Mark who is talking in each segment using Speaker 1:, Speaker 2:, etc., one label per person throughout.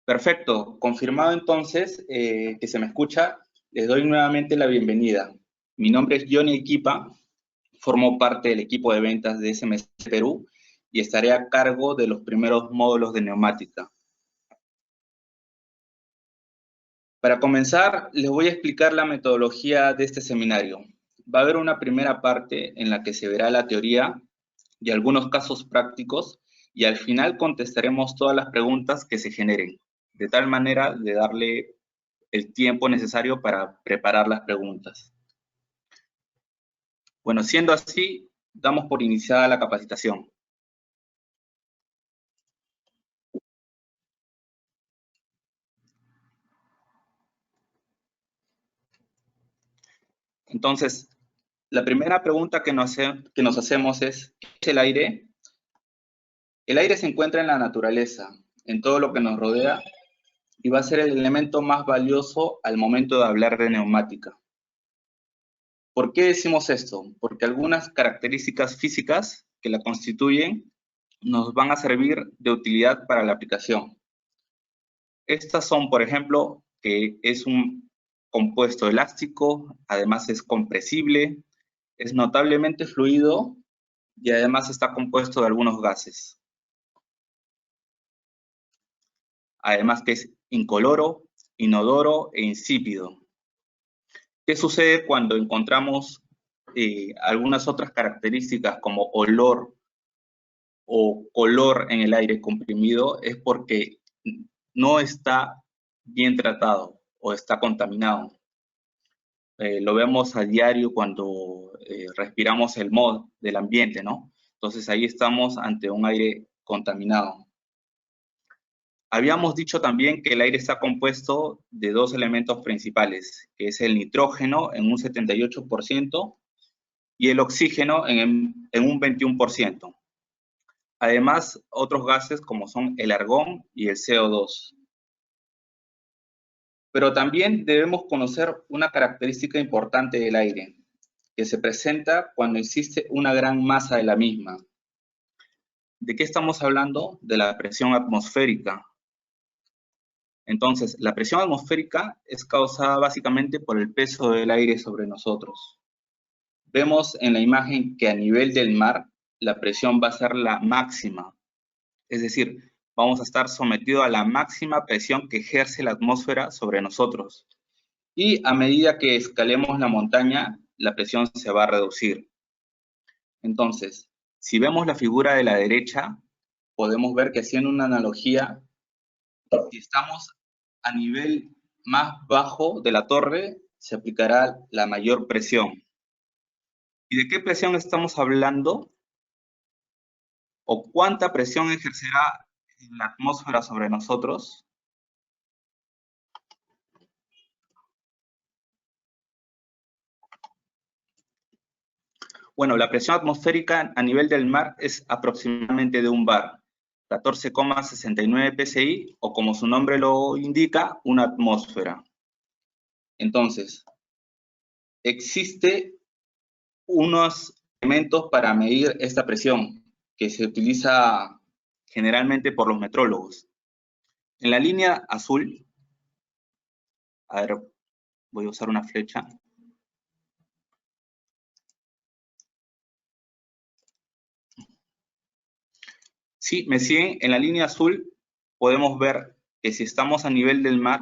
Speaker 1: Perfecto, confirmado entonces que se me escucha, les doy nuevamente la bienvenida. Mi nombre es Johnny Equipa, formo parte del equipo de ventas de SMC Perú y estaré a cargo de los primeros módulos de neumática. Para comenzar, les voy a explicar la metodología de este seminario. Va a haber una primera parte en la que se verá la teoría y algunos casos prácticos y al final contestaremos todas las preguntas que se generen, de tal manera de darle el tiempo necesario para preparar las preguntas. Bueno, siendo así, damos por iniciada la capacitación. Entonces, la primera pregunta que nos hacemos es, ¿qué es el aire? El aire se encuentra en la naturaleza, en todo lo que nos rodea, y va a ser el elemento más valioso al momento de hablar de neumática. ¿Por qué decimos esto? Porque algunas características físicas que la constituyen nos van a servir de utilidad para la aplicación. Estas son, por ejemplo, que es un compuesto elástico, además es compresible, es notablemente fluido y además está compuesto de algunos gases. Además que es incoloro, inodoro e insípido. ¿Qué sucede cuando encontramos algunas otras características como olor o color en el aire comprimido? Es porque no está bien tratado o está contaminado. Lo vemos a diario cuando respiramos el moho del ambiente, ¿no? Entonces ahí estamos ante un aire contaminado. Habíamos dicho también que el aire está compuesto de dos elementos principales, que es el nitrógeno en un 78% y el oxígeno en un 21%. Además, otros gases como son el argón y el CO2. Pero también debemos conocer una característica importante del aire, que se presenta cuando existe una gran masa de la misma. ¿De qué estamos hablando? De la presión atmosférica. Entonces, la presión atmosférica es causada básicamente por el peso del aire sobre nosotros. Vemos en la imagen que a nivel del mar, la presión va a ser la máxima. Es decir, vamos a estar sometidos a la máxima presión que ejerce la atmósfera sobre nosotros. Y a medida que escalemos la montaña, la presión se va a reducir. Entonces, si vemos la figura de la derecha, podemos ver que haciendo una analogía, si estamos a nivel más bajo de la torre, se aplicará la mayor presión. ¿Y de qué presión estamos hablando? ¿O cuánta presión ejercerá la atmósfera sobre nosotros? Bueno, la presión atmosférica a nivel del mar es aproximadamente de un bar, 14,69 psi, o como su nombre lo indica, una atmósfera. Entonces, existe unos elementos para medir esta presión que se utiliza generalmente por los metrólogos. En la línea azul, a ver, voy a usar una flecha. Sí, me siguen. En la línea azul podemos ver que si estamos a nivel del mar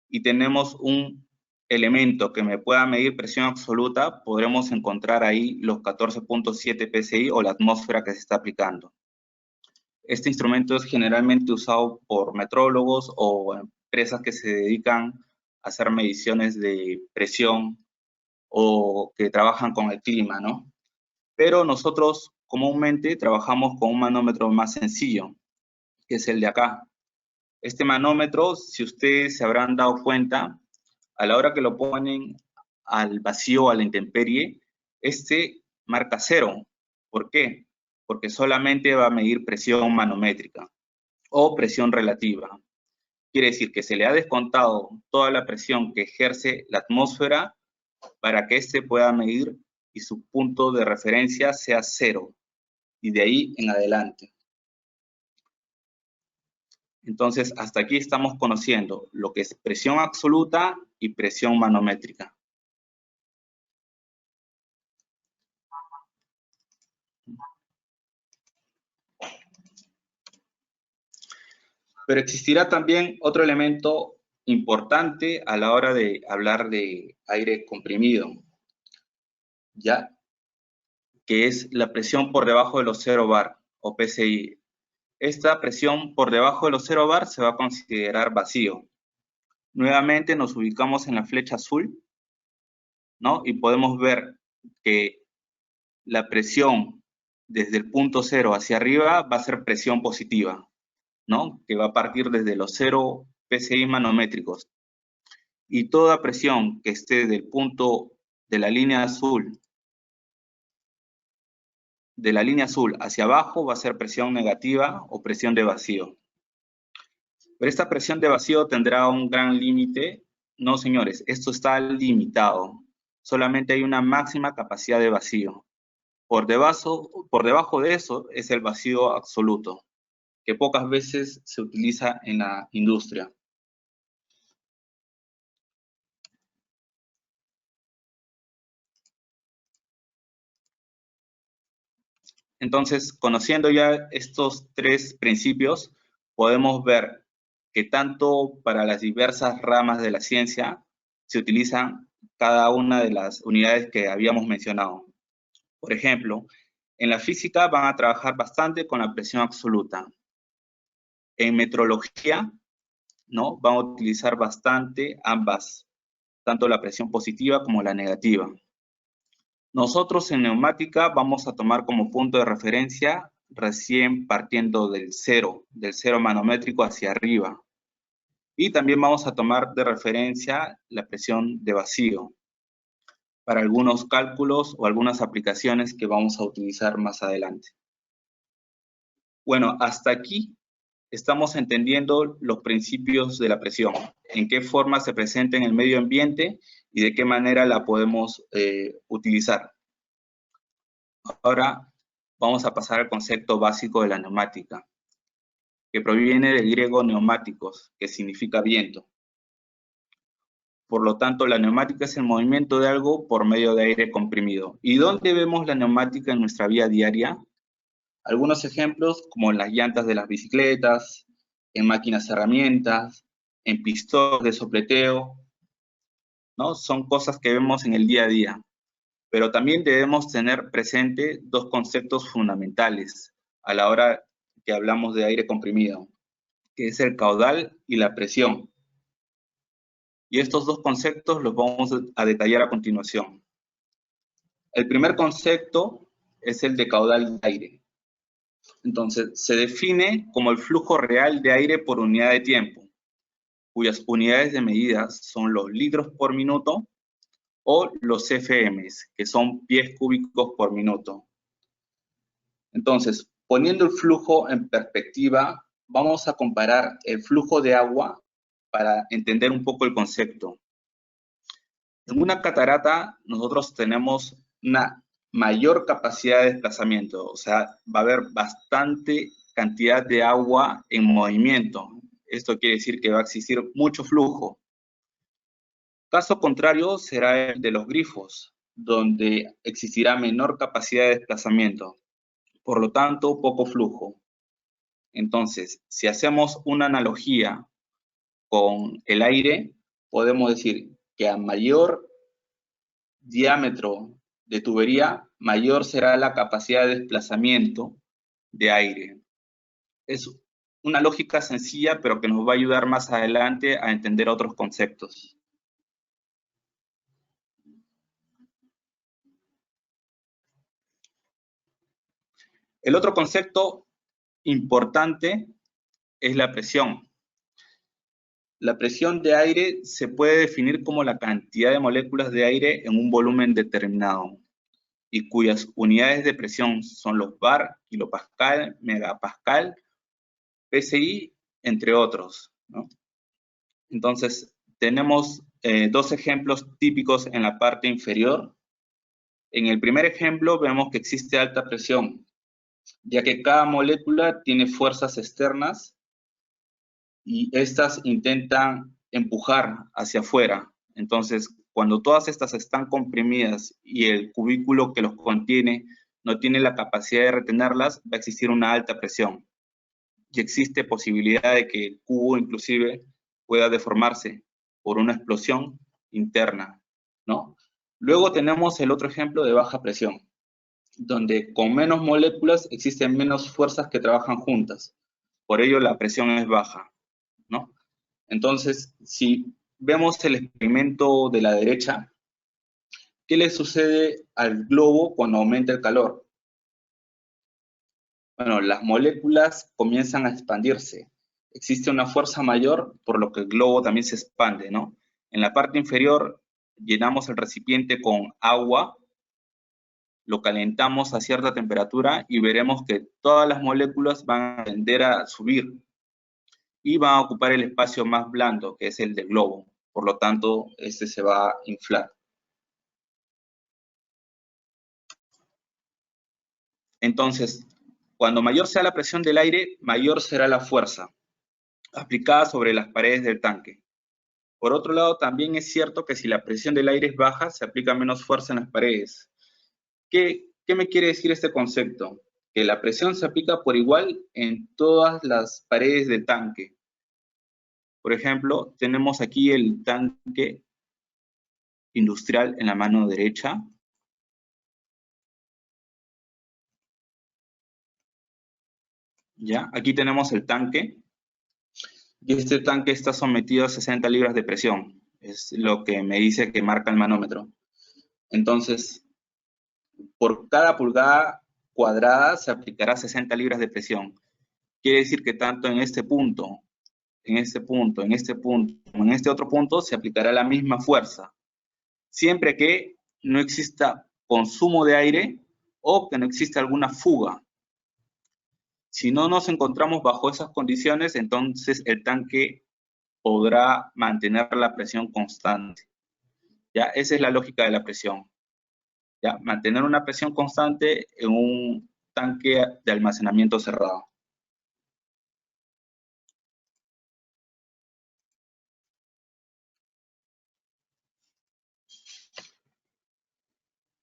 Speaker 1: y tenemos un elemento que me pueda medir presión absoluta, podremos encontrar ahí los 14,7 psi o la atmósfera que se está aplicando. Este instrumento es generalmente usado por metrólogos o empresas que se dedican a hacer mediciones de presión o que trabajan con el clima, ¿no? Pero nosotros comúnmente trabajamos con un manómetro más sencillo, que es el de acá. Este manómetro, si ustedes se habrán dado cuenta, a la hora que lo ponen al vacío, a la intemperie, este marca 0. ¿Por qué? Porque solamente va a medir presión manométrica o presión relativa. Quiere decir que se le ha descontado toda la presión que ejerce la atmósfera para que éste pueda medir y su punto de referencia sea 0 y de ahí en adelante. Entonces, hasta aquí estamos conociendo lo que es presión absoluta y presión manométrica. Pero existirá también otro elemento importante a la hora de hablar de aire comprimido, ¿ya? Que es la presión por debajo de los 0 bar o PSI. Esta presión por debajo de los 0 bar se va a considerar vacío. Nuevamente nos ubicamos en la flecha azul, ¿no? Y podemos ver que la presión desde el punto 0 hacia arriba va a ser presión positiva, ¿no? Que va a partir desde los 0 PSI manométricos. Y toda presión que esté del punto de la línea azul hacia abajo va a ser presión negativa o presión de vacío. Pero esta presión de vacío tendrá un gran límite. No, señores, esto está limitado. Solamente hay una máxima capacidad de vacío. Por debajo de eso es el vacío absoluto, que pocas veces se utiliza en la industria. Entonces, conociendo ya estos tres principios, podemos ver que tanto para las diversas ramas de la ciencia se utilizan cada una de las unidades que habíamos mencionado. Por ejemplo, en la física van a trabajar bastante con la presión absoluta. En metrología, ¿no? Van a utilizar bastante ambas, tanto la presión positiva como la negativa. Nosotros en neumática vamos a tomar como punto de referencia recién partiendo del cero manométrico hacia arriba. Y también vamos a tomar de referencia la presión de vacío para algunos cálculos o algunas aplicaciones que vamos a utilizar más adelante. Bueno, hasta aquí estamos entendiendo los principios de la presión, en qué forma se presenta en el medio ambiente y de qué manera la podemos utilizar. Ahora vamos a pasar al concepto básico de la neumática, que proviene del griego neumáticos, que significa viento. Por lo tanto, la neumática es el movimiento de algo por medio de aire comprimido. ¿Y dónde vemos la neumática en nuestra vida diaria? Algunos ejemplos como en las llantas de las bicicletas, en máquinas herramientas, en pistones de sopleteo, ¿no? Son cosas que vemos en el día a día. Pero también debemos tener presente dos conceptos fundamentales a la hora que hablamos de aire comprimido, que es el caudal y la presión. Y estos dos conceptos los vamos a detallar a continuación. El primer concepto es el de caudal de aire. Entonces, se define como el flujo real de aire por unidad de tiempo, cuyas unidades de medida son los litros por minuto o los CFMs, que son pies cúbicos por minuto. Entonces, poniendo el flujo en perspectiva, vamos a comparar el flujo de agua para entender un poco el concepto. En una catarata, nosotros tenemos una mayor capacidad de desplazamiento, o sea, va a haber bastante cantidad de agua en movimiento. Esto quiere decir que va a existir mucho flujo. Caso contrario será el de los grifos, donde existirá menor capacidad de desplazamiento, por lo tanto, poco flujo. Entonces, si hacemos una analogía con el aire, podemos decir que a mayor diámetro de tubería, mayor será la capacidad de desplazamiento de aire. Es una lógica sencilla, pero que nos va a ayudar más adelante a entender otros conceptos. El otro concepto importante es la presión. La presión de aire se puede definir como la cantidad de moléculas de aire en un volumen determinado y cuyas unidades de presión son los bar, kilopascal, megapascal, PSI, entre otros, ¿no? Entonces, tenemos dos ejemplos típicos en la parte inferior. En el primer ejemplo vemos que existe alta presión, ya que cada molécula tiene fuerzas externas y estas intentan empujar hacia afuera. Entonces, cuando todas estas están comprimidas y el cubículo que los contiene no tiene la capacidad de retenerlas, va a existir una alta presión. Y existe posibilidad de que el cubo inclusive pueda deformarse por una explosión interna, ¿no? Luego tenemos el otro ejemplo de baja presión, donde con menos moléculas existen menos fuerzas que trabajan juntas. Por ello la presión es baja, ¿no? Entonces, si vemos el experimento de la derecha, ¿qué le sucede al globo cuando aumenta el calor? Bueno, las moléculas comienzan a expandirse. Existe una fuerza mayor, por lo que el globo también se expande, ¿no? En la parte inferior llenamos el recipiente con agua, lo calentamos a cierta temperatura y veremos que todas las moléculas van a tender a subir y van a ocupar el espacio más blando, que es el del globo. Por lo tanto, este se va a inflar. Entonces, cuando mayor sea la presión del aire, mayor será la fuerza aplicada sobre las paredes del tanque. Por otro lado, también es cierto que si la presión del aire es baja, se aplica menos fuerza en las paredes. ¿Qué me quiere decir este concepto? Que la presión se aplica por igual en todas las paredes del tanque. Por ejemplo, tenemos aquí el tanque industrial en la mano derecha. ¿Ya? Aquí tenemos el tanque. Y este tanque está sometido a 60 libras de presión. Es lo que me dice que marca el manómetro. Entonces, por cada pulgada cuadrada se aplicará 60 libras de presión. Quiere decir que tanto en este punto, en este punto, en este punto, como en este otro punto, se aplicará la misma fuerza, siempre que no exista consumo de aire o que no exista alguna fuga. Si no nos encontramos bajo esas condiciones, entonces el tanque podrá mantener la presión constante. ¿Ya? Esa es la lógica de la presión. ¿Ya? Mantener una presión constante en un tanque de almacenamiento cerrado.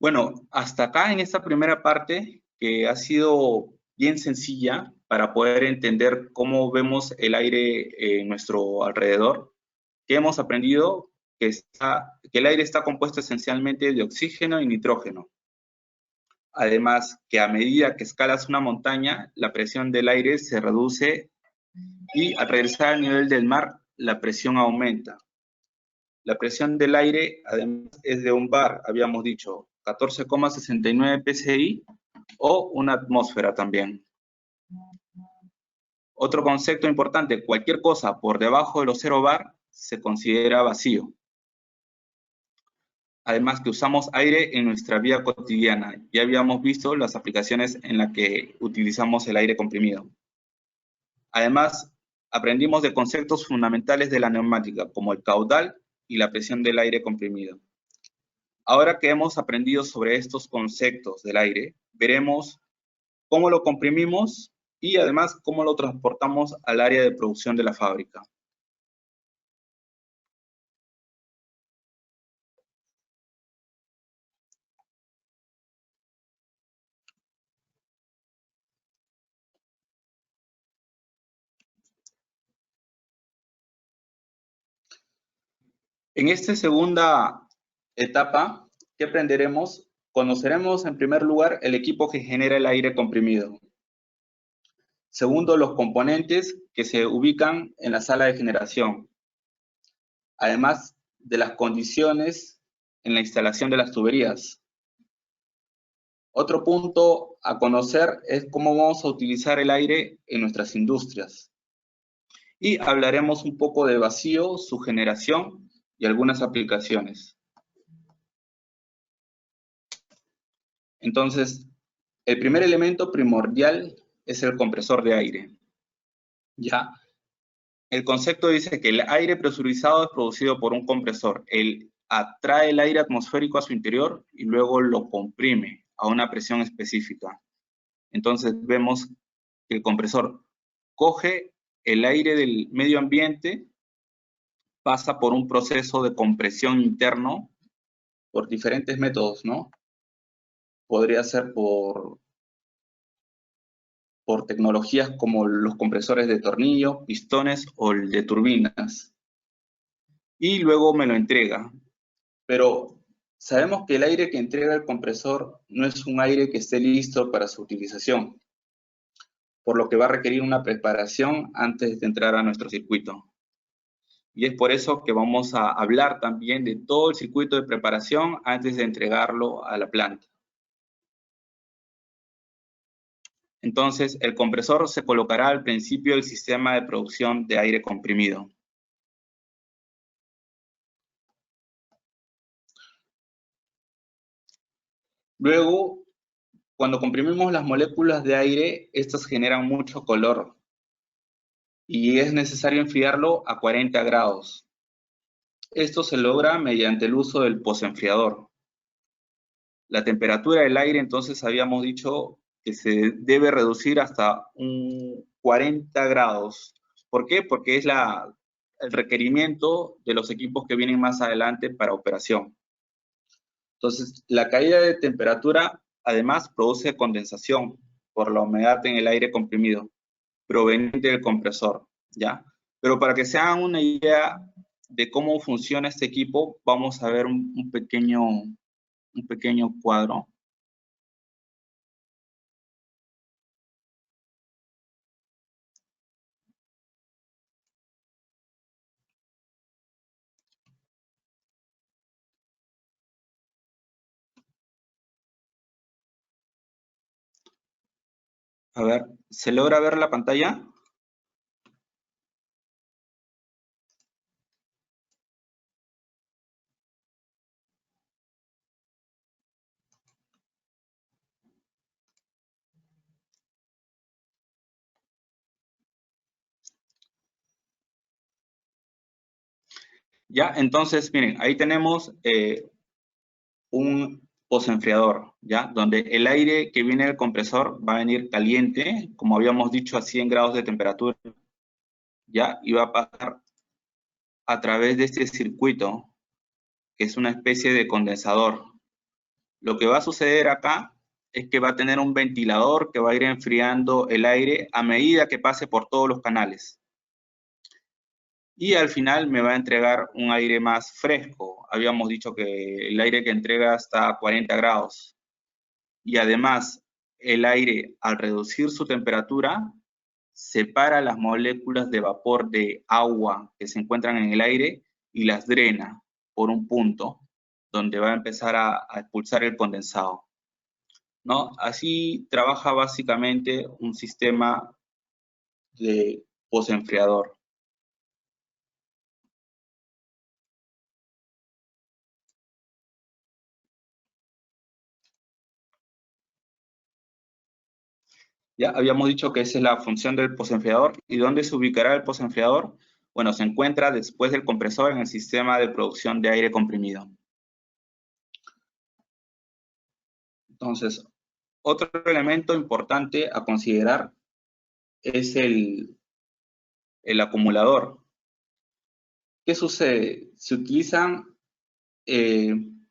Speaker 1: Bueno, hasta acá en esta primera parte, que ha sido bien sencilla para poder entender cómo vemos el aire en nuestro alrededor, que hemos aprendido que el aire está compuesto esencialmente de oxígeno y nitrógeno. Además, que a medida que escalas una montaña, la presión del aire se reduce y al regresar al nivel del mar, la presión aumenta. La presión del aire, además, es de un bar, habíamos dicho, 14,69 psi o una atmósfera también. Otro concepto importante, cualquier cosa por debajo de los 0 bar se considera vacío. Además que usamos aire en nuestra vida cotidiana. Ya habíamos visto las aplicaciones en las que utilizamos el aire comprimido. Además, aprendimos de conceptos fundamentales de la neumática, como el caudal y la presión del aire comprimido. Ahora que hemos aprendido sobre estos conceptos del aire, veremos cómo lo comprimimos y además cómo lo transportamos al área de producción de la fábrica. En esta segunda etapa, ¿qué aprenderemos? Conoceremos en primer lugar el equipo que genera el aire comprimido. Segundo, los componentes que se ubican en la sala de generación. Además de las condiciones en la instalación de las tuberías. Otro punto a conocer es cómo vamos a utilizar el aire en nuestras industrias. Y hablaremos un poco de vacío, su generación y algunas aplicaciones. Entonces, el primer elemento primordial es el compresor de aire. ¿Ya? El concepto dice que el aire presurizado es producido por un compresor. Él atrae el aire atmosférico a su interior y luego lo comprime a una presión específica. Entonces vemos que el compresor coge el aire del medio ambiente pasa por un proceso de compresión interno por diferentes métodos, ¿no? Podría ser por tecnologías como los compresores de tornillo, pistones o el de turbinas. Y luego me lo entrega. Pero sabemos que el aire que entrega el compresor no es un aire que esté listo para su utilización, por lo que va a requerir una preparación antes de entrar a nuestro circuito. Y es por eso que vamos a hablar también de todo el circuito de preparación antes de entregarlo a la planta. Entonces, el compresor se colocará al principio del sistema de producción de aire comprimido. Luego, cuando comprimimos las moléculas de aire, estas generan mucho calor y es necesario enfriarlo a 40 grados. Esto se logra mediante el uso del posenfriador. La temperatura del aire, entonces, habíamos dicho que se debe reducir hasta un 40 grados. ¿Por qué? Porque es el requerimiento de los equipos que vienen más adelante para operación. Entonces, la caída de temperatura, además, produce condensación por la humedad en el aire comprimido, proveniente del compresor, ¿ya? Pero para que se hagan una idea de cómo funciona este equipo, vamos a ver un pequeño cuadro. A ver, ¿se logra ver la pantalla? Ya, entonces, miren, ahí tenemos un posenfriador, ¿ya? Donde el aire que viene del compresor va a venir caliente, como habíamos dicho, a 100 grados de temperatura, ¿ya? Y va a pasar a través de este circuito, que es una especie de condensador. Lo que va a suceder acá es que va a tener un ventilador que va a ir enfriando el aire a medida que pase por todos los canales. Y al final me va a entregar un aire más fresco. Habíamos dicho que el aire que entrega está a 40 grados. Y además, el aire, al reducir su temperatura, separa las moléculas de vapor de agua que se encuentran en el aire y las drena por un punto donde va a empezar a expulsar el condensado, ¿no? Así trabaja básicamente un sistema de posenfriador. Ya habíamos dicho que esa es la función del posenfriador. ¿Y dónde se ubicará el posenfriador? Bueno, se encuentra después del compresor en el sistema de producción de aire comprimido. Entonces, otro elemento importante a considerar es el acumulador. ¿Qué sucede? Se utilizan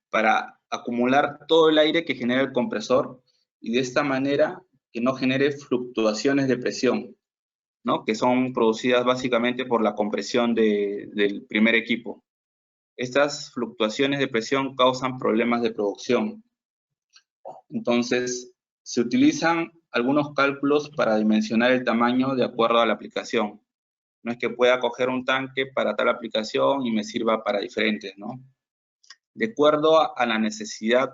Speaker 1: para acumular todo el aire que genera el compresor y de esta manera que no genere fluctuaciones de presión, ¿no? Que son producidas básicamente por la compresión del primer equipo. Estas fluctuaciones de presión causan problemas de producción. Entonces, se utilizan algunos cálculos para dimensionar el tamaño de acuerdo a la aplicación. No es que pueda coger un tanque para tal aplicación y me sirva para diferentes, ¿no? De acuerdo a la necesidad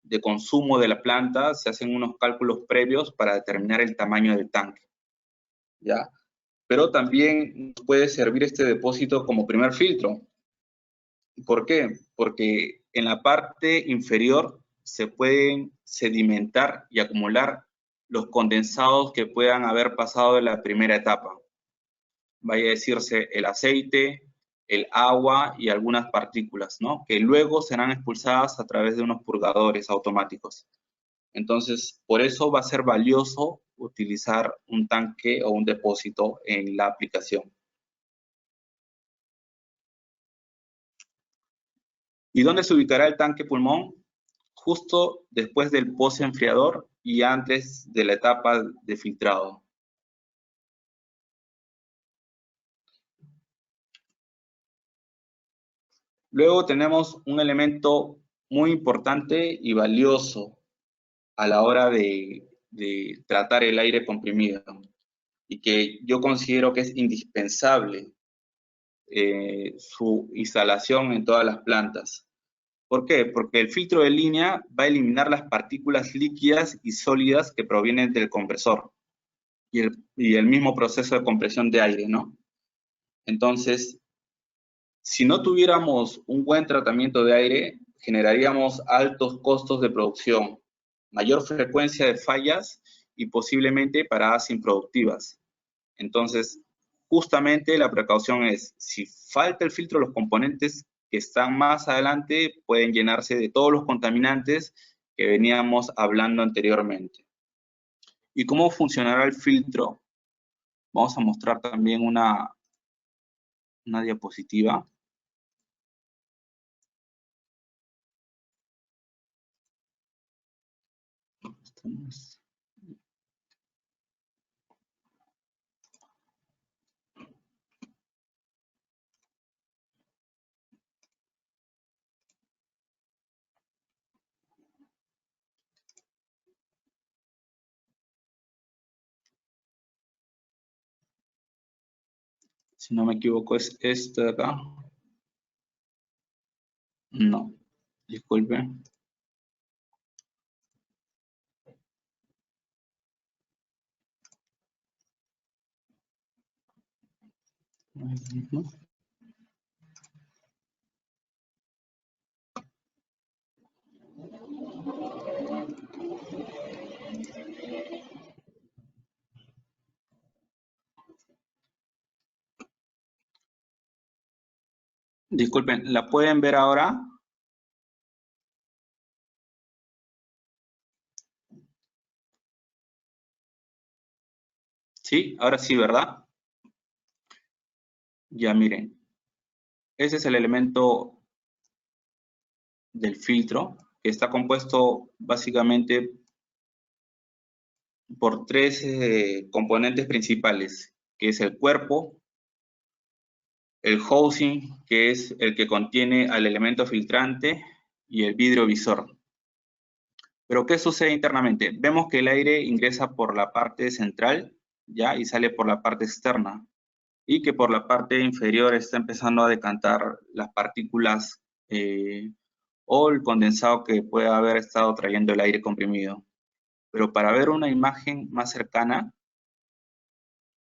Speaker 1: de consumo de la planta, se hacen unos cálculos previos para determinar el tamaño del tanque, ¿ya? Pero también puede servir este depósito como primer filtro. ¿Por qué? Porque en la parte inferior se pueden sedimentar y acumular los condensados que puedan haber pasado de la primera etapa. Vaya a decirse el aceite, el agua y algunas partículas, ¿no? Que luego serán expulsadas a través de unos purgadores automáticos. Entonces, por eso va a ser valioso utilizar un tanque o un depósito en la aplicación. ¿Y dónde se ubicará el tanque pulmón? Justo después del pozo enfriador y antes de la etapa de filtrado. Luego tenemos un elemento muy importante y valioso a la hora de tratar el aire comprimido y que yo considero que es indispensable su instalación en todas las plantas. ¿Por qué? Porque el filtro de línea va a eliminar las partículas líquidas y sólidas que provienen del compresor y el mismo proceso de compresión de aire, ¿no? Entonces, si no tuviéramos un buen tratamiento de aire, generaríamos altos costos de producción, mayor frecuencia de fallas y posiblemente paradas improductivas. Entonces, justamente la precaución es, si falta el filtro, los componentes que están más adelante pueden llenarse de todos los contaminantes que veníamos hablando anteriormente. ¿Y cómo funcionará el filtro? Vamos a mostrar también una diapositiva. Si no me equivoco, es este de acá. No, disculpe. Disculpen, ¿la pueden ver ahora? Sí, ahora sí, ¿verdad? Ya miren, ese es el elemento del filtro, que está compuesto básicamente por tres componentes principales, que es el cuerpo, el housing, que es el que contiene al elemento filtrante, y el vidrio visor. Pero ¿qué sucede internamente? Vemos que el aire ingresa por la parte central, ¿ya? Y sale por la parte externa. Y que por la parte inferior está empezando a decantar las partículas o el condensado que puede haber estado trayendo el aire comprimido. Pero para ver una imagen más cercana,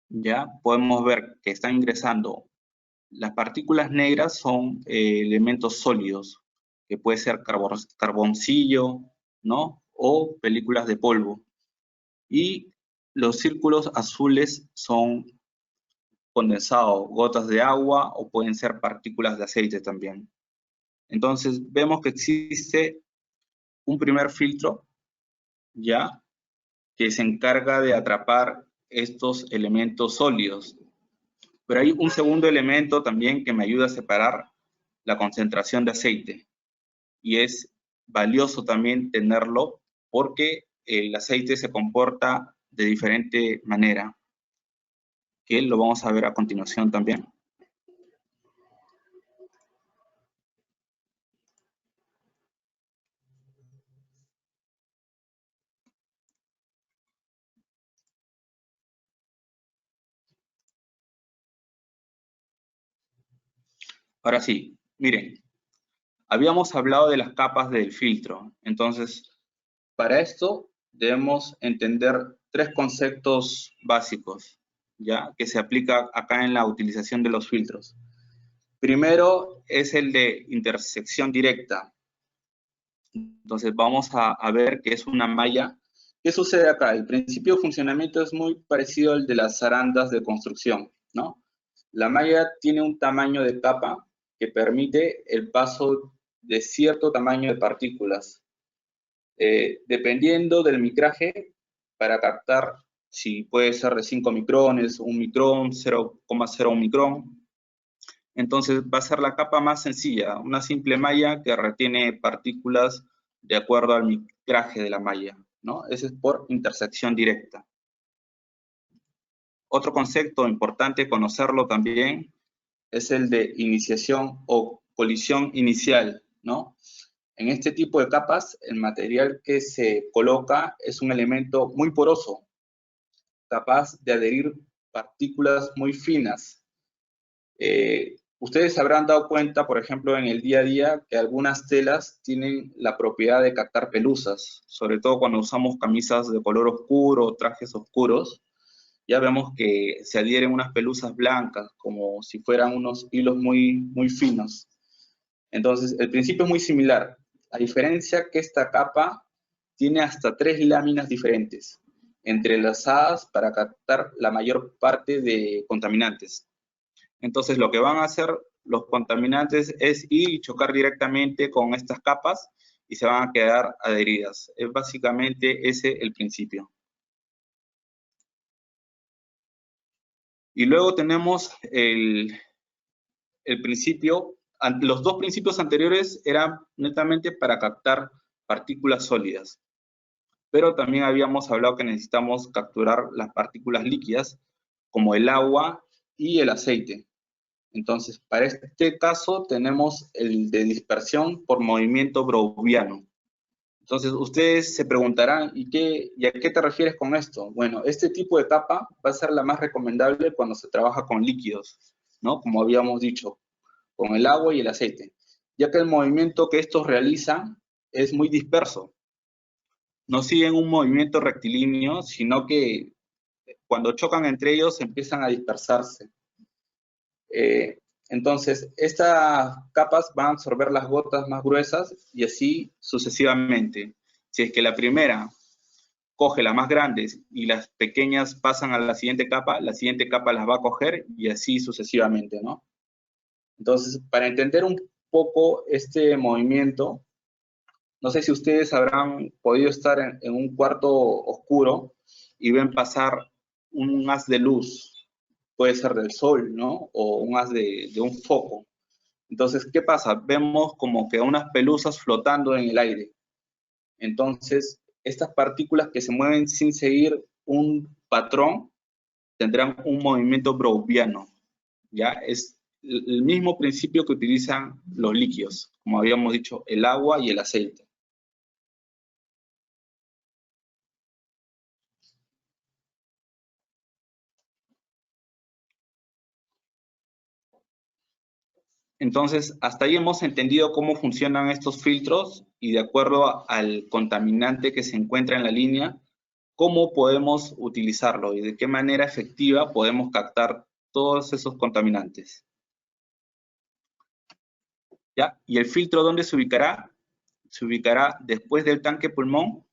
Speaker 1: ya podemos ver que están ingresando. Las partículas negras son elementos sólidos, que puede ser carboncillo, ¿no? O películas de polvo. Y los círculos azules son condensado, gotas de agua o pueden ser partículas de aceite también. Entonces vemos que existe un primer filtro, ya, que se encarga de atrapar estos elementos sólidos. Pero hay un segundo elemento también que me ayuda a separar la concentración de aceite. Y es valioso también tenerlo porque el aceite se comporta de diferente manera, que lo vamos a ver a continuación también. Ahora sí, miren, habíamos hablado de las capas del filtro. Entonces, para esto debemos entender tres conceptos básicos, ¿ya? Que se aplica acá en la utilización de los filtros. Primero es el de intersección directa. Entonces vamos a ver que es una malla. ¿Qué sucede acá? El principio de funcionamiento es muy parecido al de las zarandas de construcción, ¿no? La malla tiene un tamaño de capa que permite el paso de cierto tamaño de partículas. Dependiendo del micraje, para captar si puede ser de 5 micrones, 1 micrón, 0,01 micrón. Entonces va a ser la capa más sencilla, una simple malla que retiene partículas de acuerdo al micraje de la malla, ¿no? Ese es por intersección directa. Otro concepto importante conocerlo también es el de iniciación o colisión inicial, ¿no? En este tipo de capas, el material que se coloca es un elemento muy poroso, capaz de adherir partículas muy finas. Ustedes se habrán dado cuenta, por ejemplo, en el día a día, que algunas telas tienen la propiedad de captar pelusas, sobre todo cuando usamos camisas de color oscuro, trajes oscuros, ya vemos que se adhieren unas pelusas blancas, como si fueran unos hilos muy finos. Entonces, el principio es muy similar, a diferencia que esta capa tiene hasta 3 láminas diferentes, entrelazadas para captar la mayor parte de contaminantes. Entonces, lo que van a hacer los contaminantes es ir y chocar directamente con estas capas y se van a quedar adheridas. Es básicamente ese el principio. Y luego tenemos el principio, los dos principios anteriores eran netamente para captar partículas sólidas, pero también habíamos hablado que necesitamos capturar las partículas líquidas como el agua y el aceite. Entonces, para este caso tenemos el de dispersión por movimiento browniano. Entonces, ustedes se preguntarán, ¿y a qué te refieres con esto? Bueno, este tipo de capa va a ser la más recomendable cuando se trabaja con líquidos, ¿no? Como habíamos dicho, con el agua y el aceite, ya que el movimiento que estos realizan es muy disperso. No siguen un movimiento rectilíneo, sino que cuando chocan entre ellos empiezan a dispersarse. Entonces, estas capas van a absorber las gotas más gruesas y así sucesivamente. Si es que la primera coge las más grandes y las pequeñas pasan a la siguiente capa las va a coger y así sucesivamente, ¿no? Entonces, para entender un poco este movimiento, no sé si ustedes habrán podido estar en un cuarto oscuro y ven pasar un haz de luz, puede ser del sol, ¿no? O un haz de un foco. Entonces, ¿qué pasa? Vemos como que unas pelusas flotando en el aire. Entonces, estas partículas que se mueven sin seguir un patrón tendrán un movimiento browniano. ¿Ya? Es el mismo principio que utilizan los líquidos, como habíamos dicho, el agua y el aceite. Entonces, hasta ahí hemos entendido cómo funcionan estos filtros y de acuerdo al contaminante que se encuentra en la línea, cómo podemos utilizarlo y de qué manera efectiva podemos captar todos esos contaminantes. ¿Ya? ¿Y el filtro dónde se ubicará? Se ubicará después del tanque pulmón,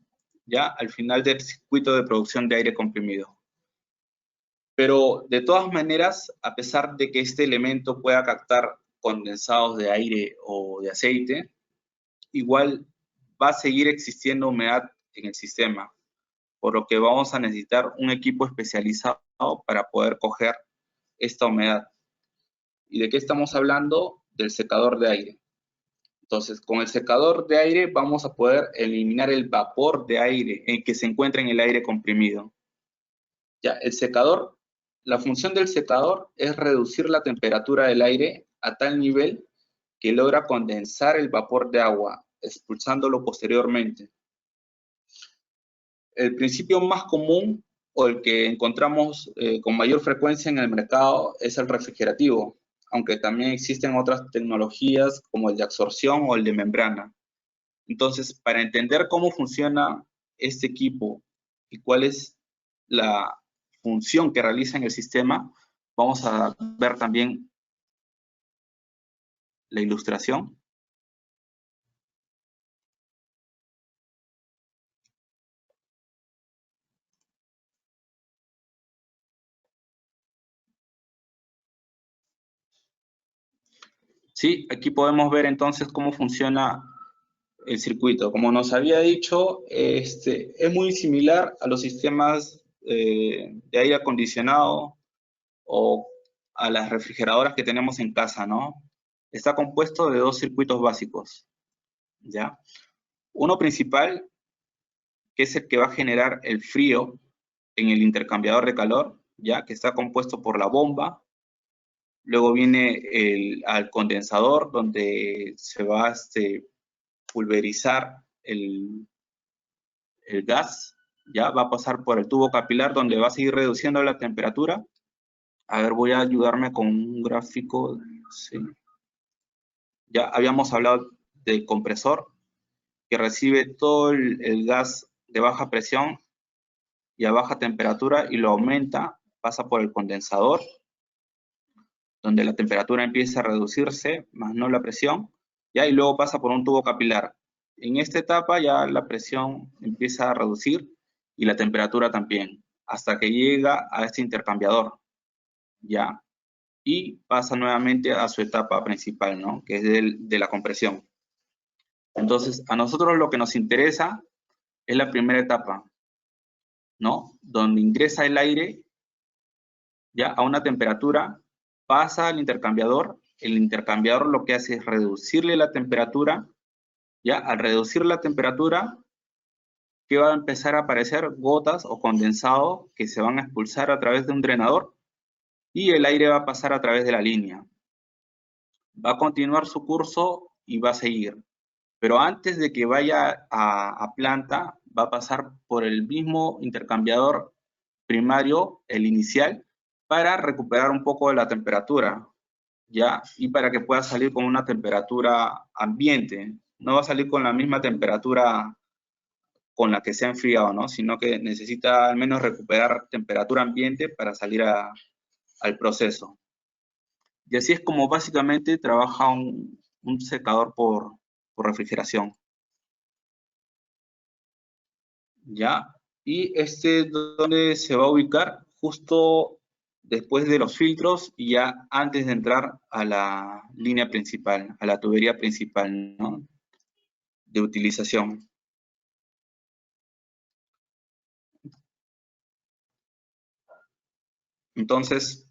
Speaker 1: ya al final del circuito de producción de aire comprimido. Pero de todas maneras, a pesar de que este elemento pueda captar condensados de aire o de aceite, igual va a seguir existiendo humedad en el sistema, por lo que vamos a necesitar un equipo especializado para poder coger esta humedad. ¿Y de qué estamos hablando? Del secador de aire. Entonces, con el secador de aire vamos a poder eliminar el vapor de aire en que se encuentra en el aire comprimido. Ya, el secador, la función del secador es reducir la temperatura del aire a tal nivel que logra condensar el vapor de agua, expulsándolo posteriormente. El principio más común o el que encontramos con mayor frecuencia en el mercado es el refrigerativo, aunque también existen otras tecnologías como el de absorción o el de membrana. Entonces, para entender cómo funciona este equipo y cuál es la función que realiza en el sistema, vamos a ver también la ilustración. Sí, aquí podemos ver entonces cómo funciona el circuito. Como nos había dicho, es muy similar a los sistemas de aire acondicionado o a las refrigeradoras que tenemos en casa, ¿no? Está compuesto de dos circuitos básicos, ¿ya? Uno principal, que es el que va a generar el frío en el intercambiador de calor, ¿ya? Que está compuesto por la bomba. Luego viene al condensador, donde se va a pulverizar el gas, ya va a pasar por el tubo capilar, donde va a seguir reduciendo la temperatura. A ver, voy a ayudarme con un gráfico. Sí. Ya habíamos hablado del compresor, que recibe todo el gas de baja presión y a baja temperatura y lo aumenta, pasa por el condensador, donde la temperatura empieza a reducirse, más no la presión, ya, y luego pasa por un tubo capilar. En esta etapa ya la presión empieza a reducir y la temperatura también, hasta que llega a este intercambiador, ya, y pasa nuevamente a su etapa principal, ¿no? Que es de la compresión. Entonces, a nosotros lo que nos interesa es la primera etapa, ¿no? Donde ingresa el aire ya a una temperatura, pasa al intercambiador, el intercambiador lo que hace es reducirle la temperatura, ya al reducir la temperatura, que va a empezar a aparecer gotas o condensado que se van a expulsar a través de un drenador y el aire va a pasar a través de la línea. Va a continuar su curso y va a seguir. Pero antes de que vaya a planta, va a pasar por el mismo intercambiador primario, el inicial, para recuperar un poco de la temperatura, ¿ya? Y para que pueda salir con una temperatura ambiente. No va a salir con la misma temperatura con la que se ha enfriado, ¿no? Sino que necesita al menos recuperar temperatura ambiente para salir al proceso. Y así es como básicamente trabaja un secador por refrigeración. ¿Ya? Y ¿dónde se va a ubicar? Justo después de los filtros y ya antes de entrar a la línea principal, a la tubería principal, ¿no? De utilización. Entonces,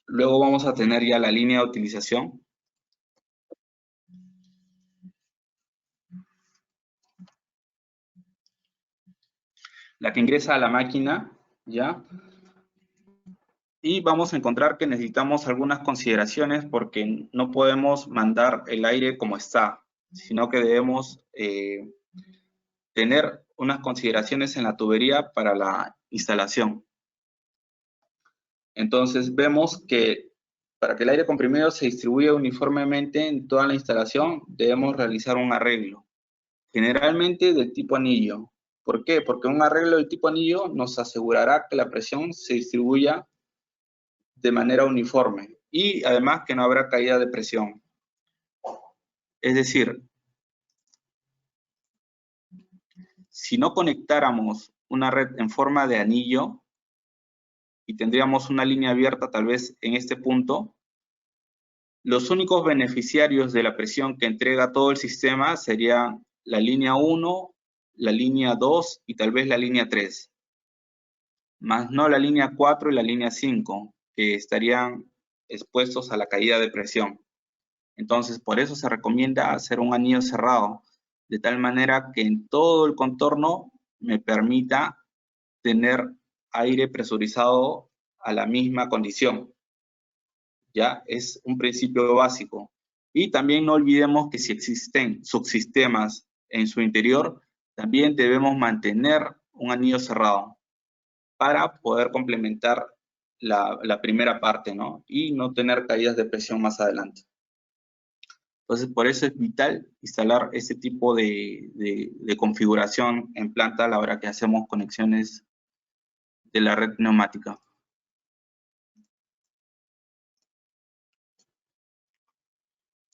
Speaker 1: luego vamos a tener ya la línea de utilización. La que ingresa a la máquina, ¿ya? Y vamos a encontrar que necesitamos algunas consideraciones porque no podemos mandar el aire como está, sino que debemos tener unas consideraciones en la tubería para la instalación. Entonces vemos que para que el aire comprimido se distribuya uniformemente en toda la instalación, debemos realizar un arreglo, generalmente del tipo anillo. ¿Por qué? Porque un arreglo del tipo anillo nos asegurará que la presión se distribuya de manera uniforme y además que no habrá caída de presión. Es decir, si no conectáramos una red en forma de anillo y tendríamos una línea abierta tal vez en este punto, los únicos beneficiarios de la presión que entrega todo el sistema serían la línea 1, la línea 2 y tal vez la línea 3, más no la línea 4 y la línea 5, que estarían expuestos a la caída de presión. Entonces, por eso se recomienda hacer un anillo cerrado, de tal manera que en todo el contorno me permita tener aire presurizado a la misma condición. Ya es un principio básico. Y también no olvidemos que si existen subsistemas en su interior, también debemos mantener un anillo cerrado para poder complementar la primera parte, ¿no? Y no tener caídas de presión más adelante. Entonces, por eso es vital instalar este tipo de configuración en planta a la hora que hacemos conexiones de la red neumática.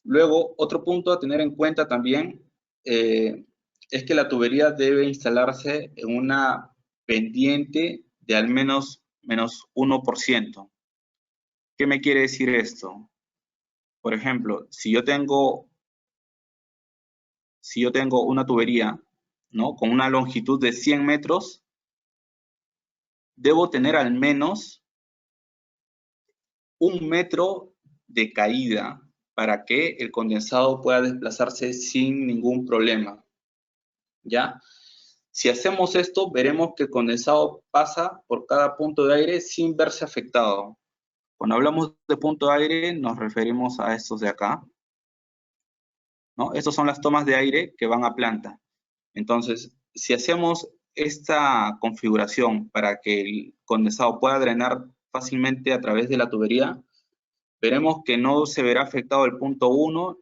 Speaker 1: Luego, otro punto a tener en cuenta también es que la tubería debe instalarse en una pendiente de al menos menos 1%. ¿Qué me quiere decir esto? Por ejemplo, si yo tengo si yo tengo una tubería, ¿no?, con una longitud de 100 metros, debo tener al menos 1 metro de caída para que el condensado pueda desplazarse sin ningún problema, ¿ya? Si hacemos esto, veremos que el condensado pasa por cada punto de aire sin verse afectado. Cuando hablamos de punto de aire, nos referimos a estos de acá, ¿no? Estas son las tomas de aire que van a planta. Entonces, si hacemos esta configuración para que el condensado pueda drenar fácilmente a través de la tubería, veremos que no se verá afectado el punto 1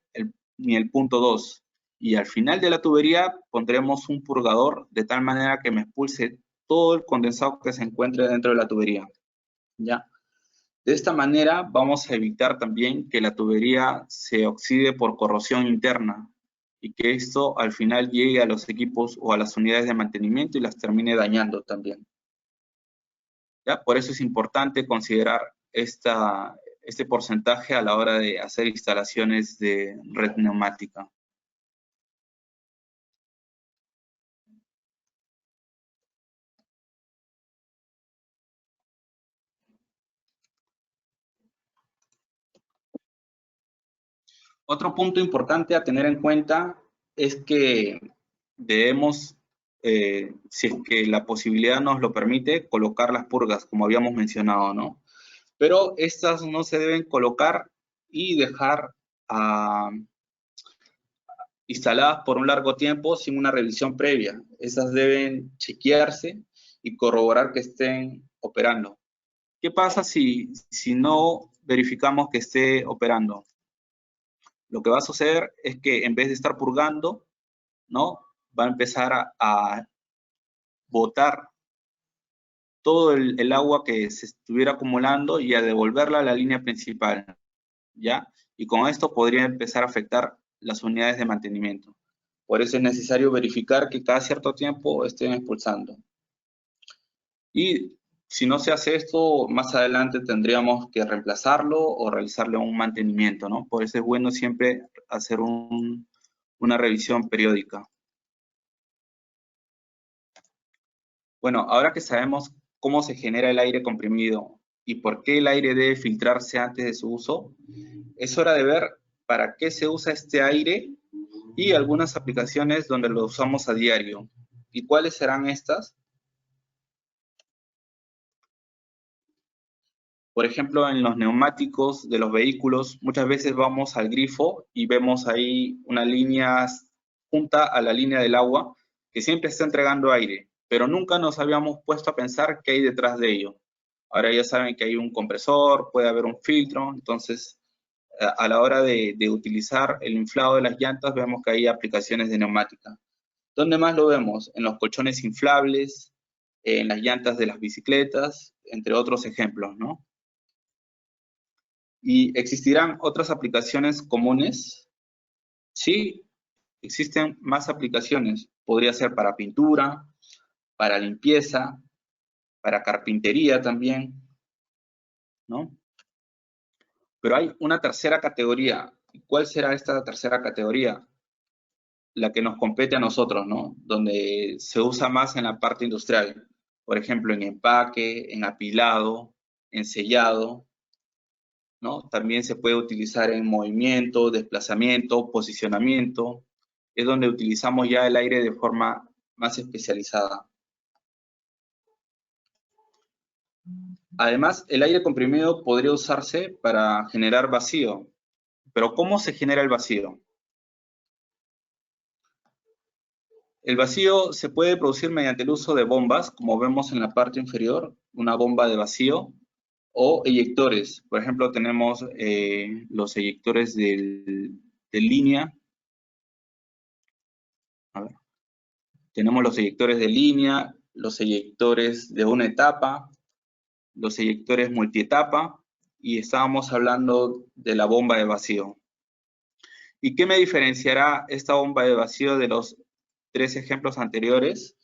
Speaker 1: ni el punto 2. Y al final de la tubería pondremos un purgador de tal manera que me expulse todo el condensado que se encuentre dentro de la tubería, ¿ya? De esta manera vamos a evitar también que la tubería se oxide por corrosión interna y que esto al final llegue a los equipos o a las unidades de mantenimiento y las termine dañando también, ¿ya? Por eso es importante considerar este porcentaje a la hora de hacer instalaciones de red neumática. Otro punto importante a tener en cuenta es que debemos, si es que la posibilidad nos lo permite, colocar las purgas, como habíamos mencionado, ¿no? Pero estas no se deben colocar y dejar instaladas por un largo tiempo sin una revisión previa. Esas deben chequearse y corroborar que estén operando. ¿Qué pasa si no verificamos que esté operando? Lo que va a suceder es que en vez de estar purgando, ¿no?, va a empezar a botar todo el agua que se estuviera acumulando y a devolverla a la línea principal, ¿ya? Y con esto podría empezar a afectar las unidades de mantenimiento. Por eso es necesario verificar que cada cierto tiempo estén expulsando. Y si no se hace esto, más adelante tendríamos que reemplazarlo o realizarle un mantenimiento, ¿no? Por eso es bueno siempre hacer una revisión periódica. Bueno, ahora que sabemos cómo se genera el aire comprimido y por qué el aire debe filtrarse antes de su uso, es hora de ver para qué se usa este aire y algunas aplicaciones donde lo usamos a diario. ¿Y cuáles serán estas? Por ejemplo, en los neumáticos de los vehículos, muchas veces vamos al grifo y vemos ahí una línea junta a la línea del agua que siempre está entregando aire, pero nunca nos habíamos puesto a pensar qué hay detrás de ello. Ahora ya saben que hay un compresor, puede haber un filtro, entonces a la hora de utilizar el inflado de las llantas vemos que hay aplicaciones de neumática. ¿Dónde más lo vemos? En los colchones inflables, en las llantas de las bicicletas, entre otros ejemplos, ¿no? ¿Y existirán otras aplicaciones comunes? Sí, existen más aplicaciones. Podría ser para pintura, para limpieza, para carpintería también, ¿no? Pero hay una tercera categoría. ¿Cuál será esta tercera categoría? La que nos compete a nosotros, ¿no? Donde se usa más en la parte industrial. Por ejemplo, en empaque, en apilado, en sellado, ¿no? También se puede utilizar en movimiento, desplazamiento, posicionamiento. Es donde utilizamos ya el aire de forma más especializada. Además, el aire comprimido podría usarse para generar vacío. Pero ¿cómo se genera el vacío? El vacío se puede producir mediante el uso de bombas, como vemos en la parte inferior, una bomba de vacío, o eyectores. Por ejemplo, tenemos los eyectores de línea. A ver. Tenemos los eyectores de línea, los eyectores de una etapa, los eyectores multietapa, y estábamos hablando de la bomba de vacío. ¿Y qué me diferenciará esta bomba de vacío de los 3 ejemplos anteriores?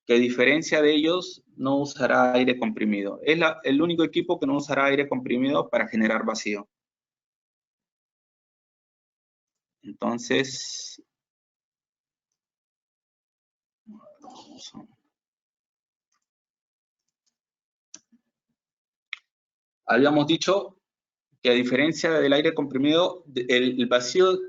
Speaker 1: Que a diferencia de ellos, no usará aire comprimido. Es el único equipo que no usará aire comprimido para generar vacío. Entonces, Habíamos dicho que a diferencia del aire comprimido, el vacío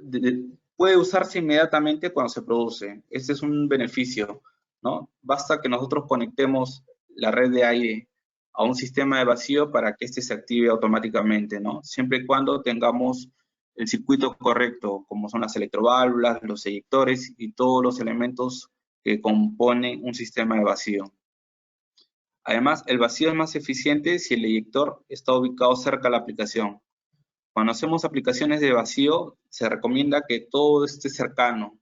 Speaker 1: puede usarse inmediatamente cuando se produce. Este es un beneficio, ¿no? Basta que nosotros conectemos la red de aire a un sistema de vacío para que este se active automáticamente, ¿no? Siempre y cuando tengamos el circuito correcto, como son las electroválvulas, los eyectores y todos los elementos que componen un sistema de vacío. Además, el vacío es más eficiente si el eyector está ubicado cerca de la aplicación. Cuando hacemos aplicaciones de vacío, se recomienda que todo esté cercano,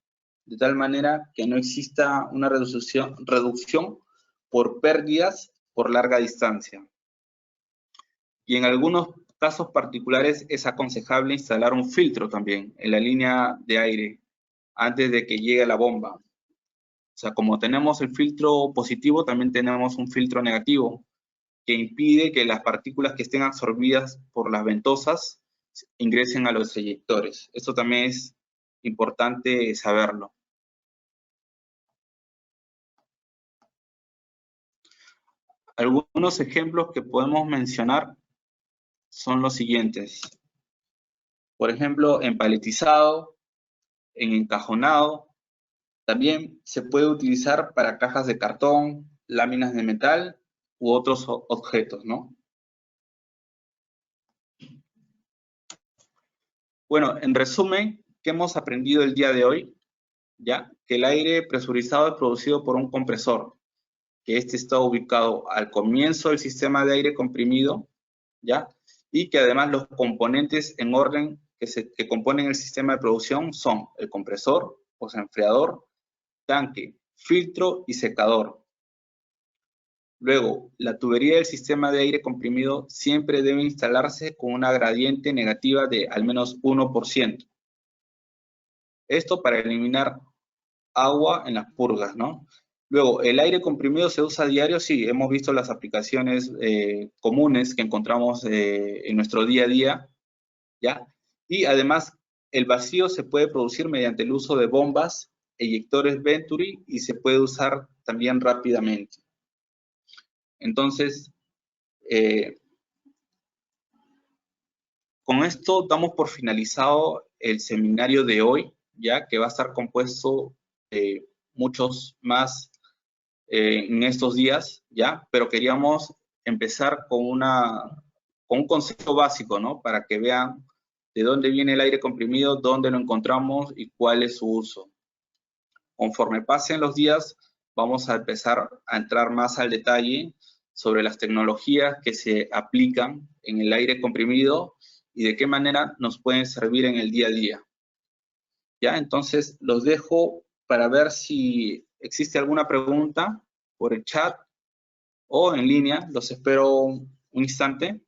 Speaker 1: de tal manera que no exista una reducción por pérdidas por larga distancia. Y en algunos casos particulares es aconsejable instalar un filtro también en la línea de aire antes de que llegue la bomba. O sea, como tenemos el filtro positivo, también tenemos un filtro negativo que impide que las partículas que estén absorbidas por las ventosas ingresen a los eyectores. Esto también es importante saberlo. Algunos ejemplos que podemos mencionar son los siguientes. Por ejemplo, en paletizado, en encajonado. También se puede utilizar para cajas de cartón, láminas de metal u otros objetos, ¿no? Bueno, en resumen, ¿qué hemos aprendido el día de hoy? Ya que el aire presurizado es producido por un compresor, que este está ubicado al comienzo del sistema de aire comprimido, ¿ya? Y que además los componentes en orden que componen el sistema de producción son el compresor, o sea, enfriador, tanque, filtro y secador. Luego, la tubería del sistema de aire comprimido siempre debe instalarse con una gradiente negativa de al menos 1%. Esto para eliminar agua en las purgas, ¿no? Luego, el aire comprimido se usa a diario, sí, hemos visto las aplicaciones comunes que encontramos en nuestro día a día, ¿ya? Y además, el vacío se puede producir mediante el uso de bombas, eyectores Venturi y se puede usar también rápidamente. Entonces, con esto damos por finalizado el seminario de hoy, ya que va a estar compuesto de muchos más en estos días, ¿ya? Pero queríamos empezar con un concepto básico, ¿no? Para que vean de dónde viene el aire comprimido, dónde lo encontramos y cuál es su uso. Conforme pasen los días, vamos a empezar a entrar más al detalle sobre las tecnologías que se aplican en el aire comprimido y de qué manera nos pueden servir en el día a día. ¿Ya? Entonces, los dejo para ver si existe alguna pregunta por el chat o en línea. Los espero un instante.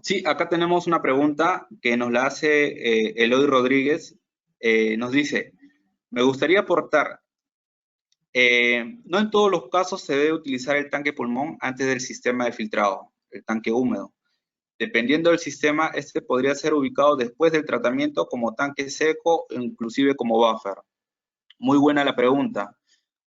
Speaker 1: Sí, acá tenemos una pregunta que nos la hace Eloy Rodríguez. Nos dice, me gustaría aportar, no en todos los casos se debe utilizar el tanque pulmón antes del sistema de filtrado, el tanque húmedo. Dependiendo del sistema, este podría ser ubicado después del tratamiento como tanque seco o inclusive como buffer. Muy buena la pregunta.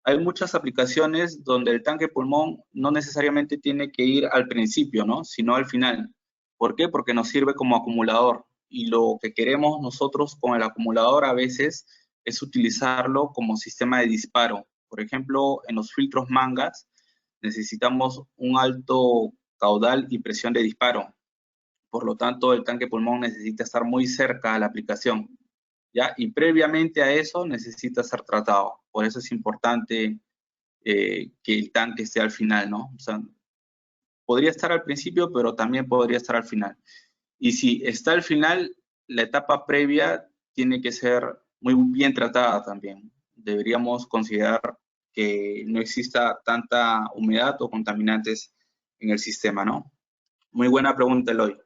Speaker 1: Hay muchas aplicaciones donde el tanque pulmón no necesariamente tiene que ir al principio, ¿no? Sino al final. ¿Por qué? Porque nos sirve como acumulador. Y lo que queremos nosotros con el acumulador a veces es utilizarlo como sistema de disparo. Por ejemplo, en los filtros mangas necesitamos un alto caudal y presión de disparo. Por lo tanto, el tanque pulmón necesita estar muy cerca a la aplicación, ¿ya? Y previamente a eso necesita ser tratado. Por eso es importante que el tanque esté al final, ¿no? O sea, podría estar al principio, pero también podría estar al final. Y si está al final, la etapa previa tiene que ser muy bien tratada también. Deberíamos considerar que no exista tanta humedad o contaminantes en el sistema, ¿no? Muy buena pregunta, Eloy.